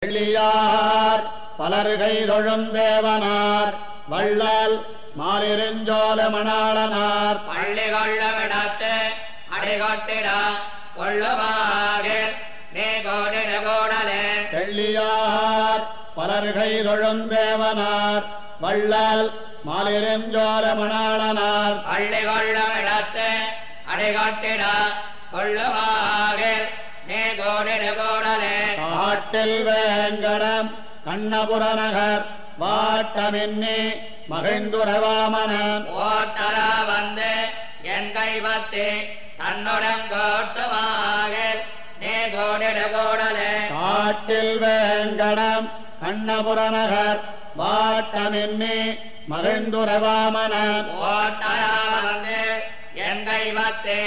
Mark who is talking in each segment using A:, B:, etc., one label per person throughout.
A: வெள்ளியார் பலர்கை தொழுந்தேவனார் வள்ளல் மாலிருஞ்சோல மணாளனார்
B: பள்ளி கொள்ள விடத்து அடிகொட்டிடா கொள்ளுவாகில் நீ கோடின கூடலே.
A: வெள்ளியார் பலர்கை தொழுந்தேவனார் வள்ளல் மாலிருஞ்சோல மணாளனார்
B: பள்ளி கொள்ள விடத்து அடிகொட்டிடா கொள்ளுவாகில் நீ கோடின கூடலே.
A: காட்டில் வேங்கடம் கண்ணபுரநகர் வாட்டமின்னி மகிழ்ந்துரவாமனன்
B: ஓட்டரா வந்து என் கைவத்தி தன்னுடன் கோட்டுவாகில் நீ கோடின கூடலே.
A: காட்டில் வேங்கடம் கண்ணபுரநகர் வாட்டமின்னி மகிழ்ந்துரவாமனன்
B: ஓட்டரா வந்து என் கைவத்தி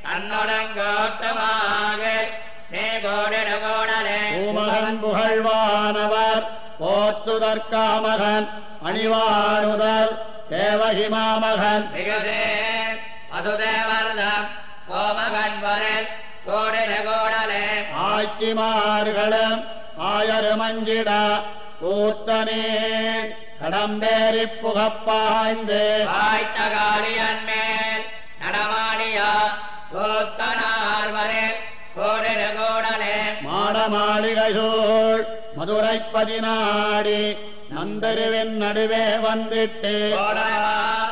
B: தன்னுடன் கோட்டுவாகில் நீ கோடின கூடலே.
A: பூமகன் புகழ்வானவர் போற்றுதற்காமகன் அணிவானுதல் தேவகிமாமகன்
B: மிகுதே மதுதேவர்தம் கோமகன் வரில் கோடின கூடலே.
A: ஆட்சிமார்களும் ஆயருமஞ்சிட கூத்தனே கடம்பேறி புகப்பாய்ந்து
B: வாய்த்த காளியன் மேல் நடமாடியா கூத்தனார் வரில் கோடின கூடலே.
A: மாடமாளிகைசூழ் மதுரை பதினாடி நந்தருவின் நடுவே வந்திட்டு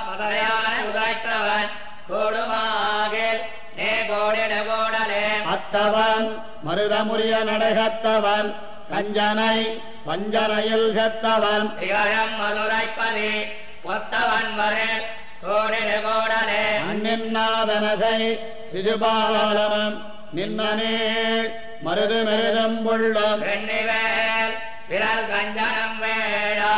B: மதுரையான உதைத்தவன் கூடுமாகில் நீ கோடின கூடலே.
A: அத்தவன் மருதமுரிய நடைகத்தவன் கஞ்சனை வஞ்சனையில் செத்தவன்
B: திகழம் மதுரைப்பதி ஒத்தவன் வரில் கோடின கூடலே.
A: அந்நின்னாதனசை சிறுபாலனம் நின்னனேள் மருது மெருதம் புள்ளம்
B: வெண்ணிவேல் விரல் கஞ்சனம் வேழா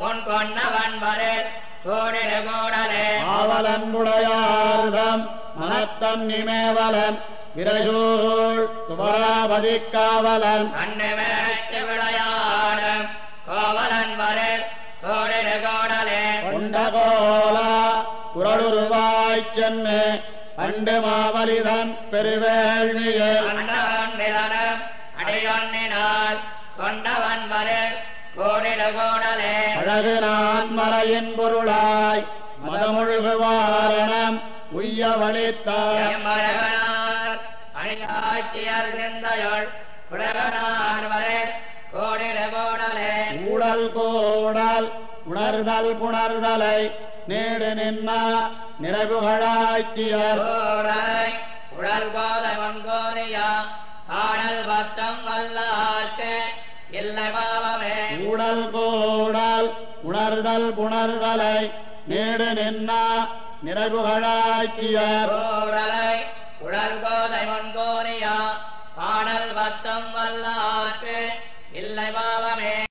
B: முன் கொண்டவன் வரில் கோடின கூடலே.
A: ஆவலன்புடையார்தம் மனத்தன் நிமேவலன் விரசூழ் துவராபதி காவலன்
B: அன்னிவேத்து விளையாடும் கோவலன் வரில் கோடின கூடலே.
A: கொண்டகோலா குரலுருவாய்ச் சென்னு பண்டு மாவலிதன் பெருவேள்வியில்
B: அண்டவன் நிலனும் அடியொன்னினால் கொண்டவன் வரில் கோடின கூடலே.
A: அழகு நான் மலையின் பொருளாய் மதமுழுகுவாரணம் உய்ய வழித்தார்
B: எம்மழகனார் அணியாட்சியர் சிந்தையுள் உலகனார் வரில் கோடின கூடலே.
A: ஊழல் கோடல் உணர்தல் புணர்தலை நேடு நின்னா நிறைவுகளாய்ச்சியர்
B: கூடலை உடல் போல வன்கோரியா ஆடல் பத்தம் வல்லார்க்கு இல்லை பாவமே.
A: ஊழல் கோடல் உணர்தல் புணர்தலை நேடு நின்னா நிறைவுகளாய்ச்சியர்
B: கூடலை உடல் போல வன்கோரியா ஆடல் பத்தம் வல்லார்